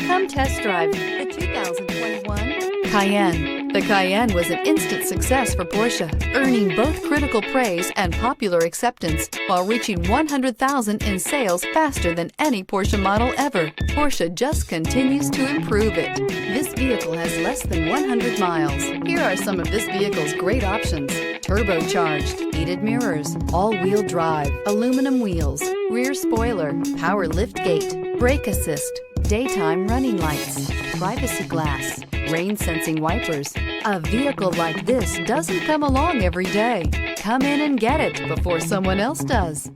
Come test drive the 2021 Cayenne. The Cayenne was an instant success for Porsche, earning both critical praise and popular acceptance while reaching 100,000 in sales faster than any Porsche model ever. Porsche just continues to improve it. This vehicle has less than 100 miles. Here are some of this vehicle's great options: turbocharged, heated mirrors, all-wheel drive, aluminum wheels, rear spoiler, power liftgate, brake assist, daytime running lights, privacy glass, rain sensing wipers. A vehicle like this doesn't come along every day. Come in and get it before someone else does.